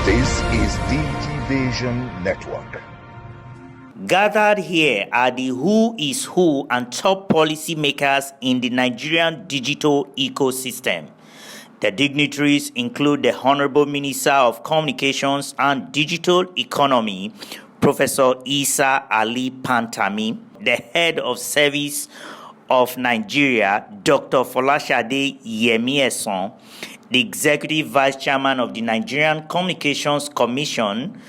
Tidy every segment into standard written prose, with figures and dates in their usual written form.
This is DG Vision Network. Gathered here are the who is who and top policymakers in the Nigerian digital ecosystem. The dignitaries include the Honorable Minister of Communications and Digital Economy, Professor Isa Ali Pantami, the Head of Service of Nigeria, Dr. Folashade Yemi-Eson, the Executive Vice Chairman of the Nigerian Communications Commission,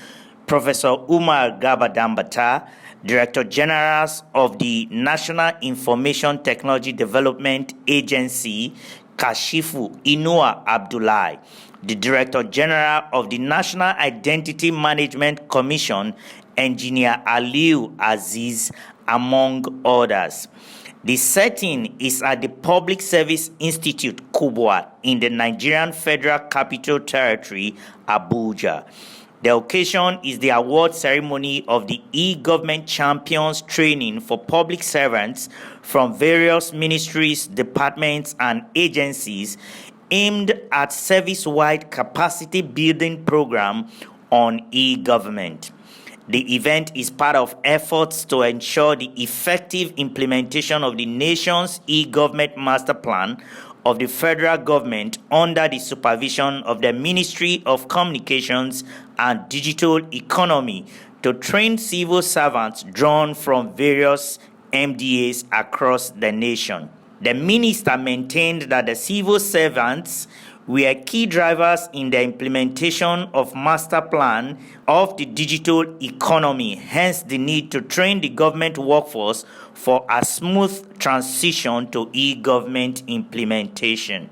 Professor Umar Gabadambata, Director Generals of the National Information Technology Development Agency, Kashifu Inua Abdullahi, the Director General of the National Identity Management Commission, Engineer Aliu Aziz, among others. The setting is at the Public Service Institute, Kubwa, in the Nigerian Federal Capital Territory, Abuja. The occasion is the award ceremony of the e-government champions training for public servants from various ministries, departments, and agencies aimed at service-wide capacity building program on e-government. The event is part of efforts to ensure the effective implementation of the nation's e-government master plan of the federal government under the supervision of the Ministry of Communications and Digital Economy to train civil servants drawn from various MDAs across the nation. The minister maintained that the civil servants were key drivers in the implementation of master plan of the digital economy, hence the need to train the government workforce for a smooth transition to e-government implementation.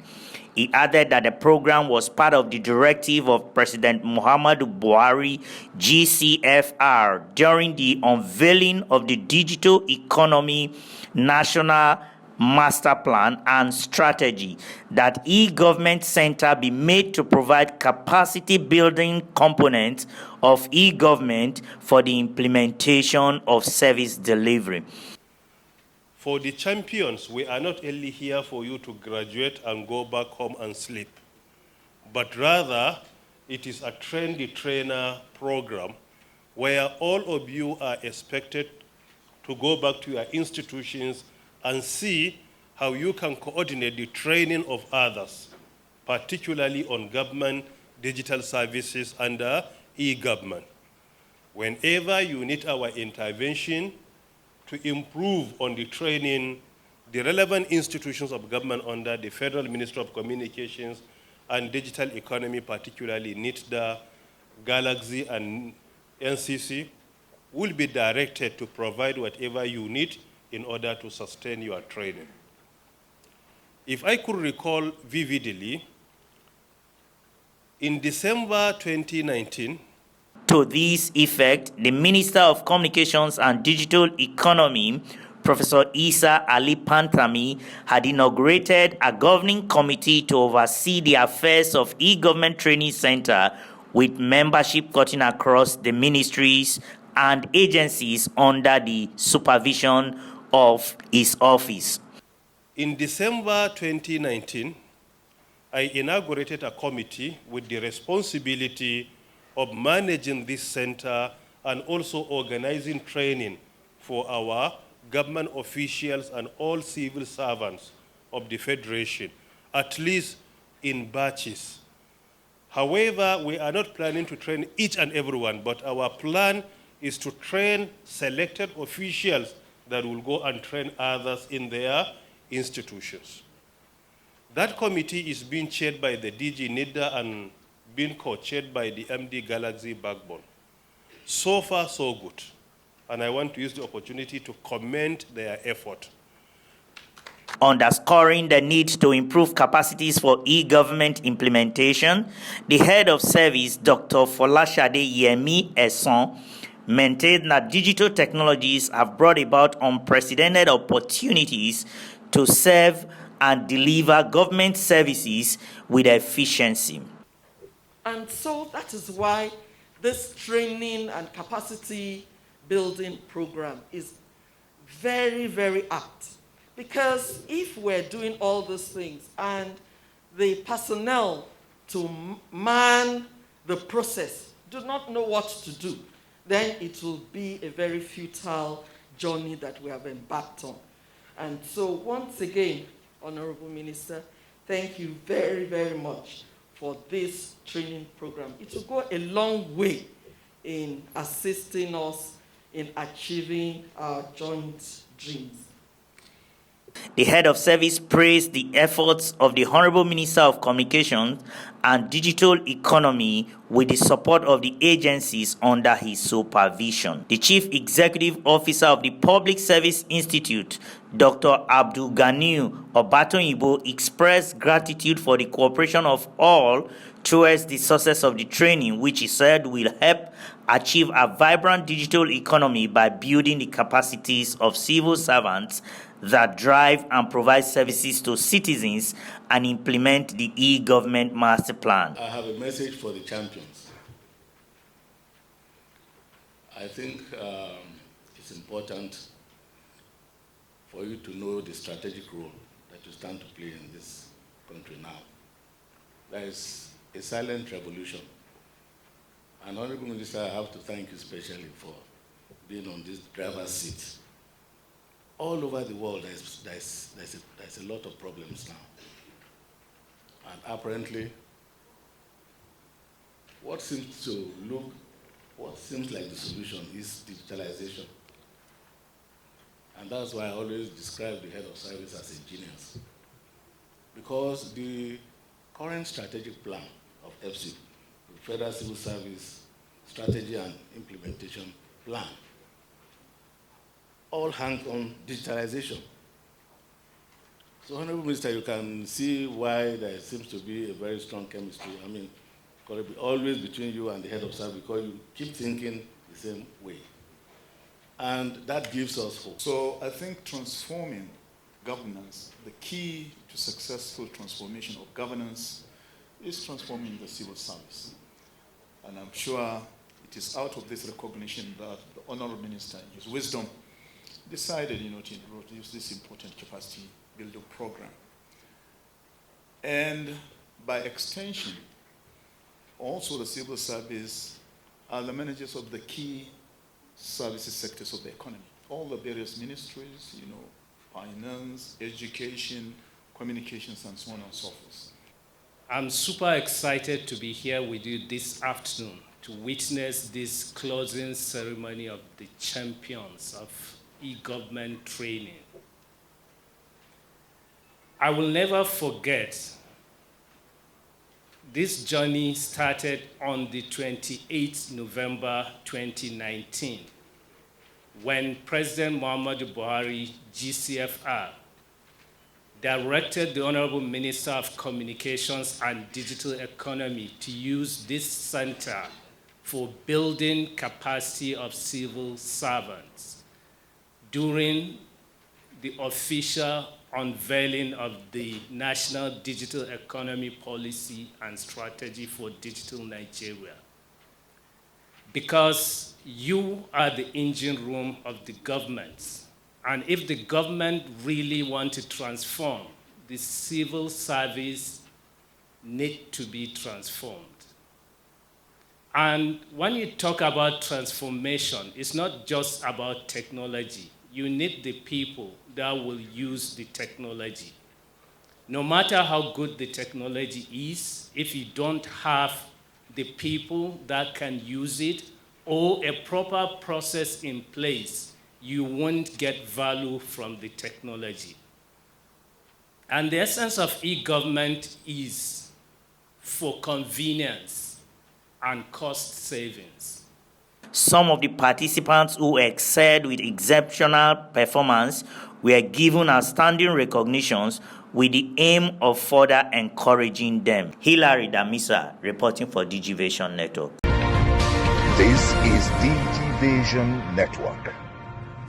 He added that the program was part of the directive of President Muhammadu Buhari GCFR during the unveiling of the Digital Economy National Master Plan and Strategy that e-government center be made to provide capacity building components of e-government for the implementation of service delivery. For the champions, we are not only here for you to graduate and go back home and sleep, but rather it is a train-the-trainer program where all of you are expected to go back to your institutions and see how you can coordinate the training of others, particularly on government digital services and e-government. Whenever you need our intervention to improve on the training, the relevant institutions of government under the Federal Ministry of Communications and Digital Economy, particularly NITDA, Galaxy, and NCC, will be directed to provide whatever you need in order to sustain your training. If I could recall vividly, in December 2019, to this effect, the Minister of Communications and Digital Economy, Professor Isa Ali Pantami, had inaugurated a governing committee to oversee the affairs of e-government training center with membership cutting across the ministries and agencies under the supervision of his office. In December 2019, I inaugurated a committee with the responsibility of managing this center and also organizing training for our government officials and all civil servants of the Federation, at least in batches. However, we are not planning to train each and everyone, but our plan is to train selected officials that will go and train others in their institutions. That committee is being chaired by the DG NIDA and being co-chaired by the MD Galaxy Backbone. So far, so good. And I want to use the opportunity to commend their effort. Underscoring the need to improve capacities for e-government implementation, the head of service, Dr. Folashade Yemi-Eson, maintained that digital technologies have brought about unprecedented opportunities to serve and deliver government services with efficiency. And so that is why this training and capacity building program is very, very apt. Because if we're doing all these things and the personnel to man the process, do not know what to do, then it will be a very futile journey that we have embarked on. And so once again, Honorable Minister, thank you very, very much for this training program. It will go a long way in assisting us in achieving our joint dreams. The head of service praised the efforts of the Honorable Minister of Communications and Digital Economy with the support of the agencies under his supervision. The Chief Executive Officer of the Public Service Institute, Dr. Abdul Ganiu Obatoyibo, expressed gratitude for the cooperation of all towards the success of the training, which he said will help achieve a vibrant digital economy by building the capacities of civil servants that drive and provide services to citizens and implement the e-government master plan. I have a message for the champions. I think it's important for you to know the strategic role that you stand to play in this country now. There is a silent revolution. And Honorable Minister, I have to thank you especially for being on this driver's seat. All over the world, there's a lot of problems now. And apparently, what seems like the solution is digitalization. And that's why I always describe the head of service as a genius. Because the current strategic plan of FCIP, the Federal Civil Service Strategy and Implementation Plan, all hang on digitalization. So, Honorable Minister, you can see why there seems to be a very strong chemistry. I mean, always between you and the head of service, because you keep thinking the same way. And that gives us hope. So I think transforming governance, the key to successful transformation of governance is transforming the civil service. And I'm sure it is out of this recognition that the Honorable Minister, in his wisdom, decided to introduce this important capacity building program. And by extension, also the civil service are the managers of the key services sectors of the economy. All the various ministries, finance, education, communications, and so on and so forth. I'm super excited to be here with you this afternoon to witness this closing ceremony of the champions of e-government training. I will never forget this journey started on the 28th November 2019 when President Muhammadu Buhari, GCFR, directed the Honorable Minister of Communications and Digital Economy to use this center for building capacity of civil servants during the official unveiling of the National Digital Economy Policy and Strategy for Digital Nigeria. Because you are the engine room of the government, and if the government really wants to transform, the civil service needs to be transformed. And when you talk about transformation, it's not just about technology. You need the people that will use the technology. No matter how good the technology is, if you don't have the people that can use it or a proper process in place, you won't get value from the technology. And the essence of e-government is for convenience and cost savings. Some of the participants who excelled with exceptional performance were given outstanding recognitions with the aim of further encouraging them. Hilary Damisa, reporting for DigiVision Network. This is DigiVision Network.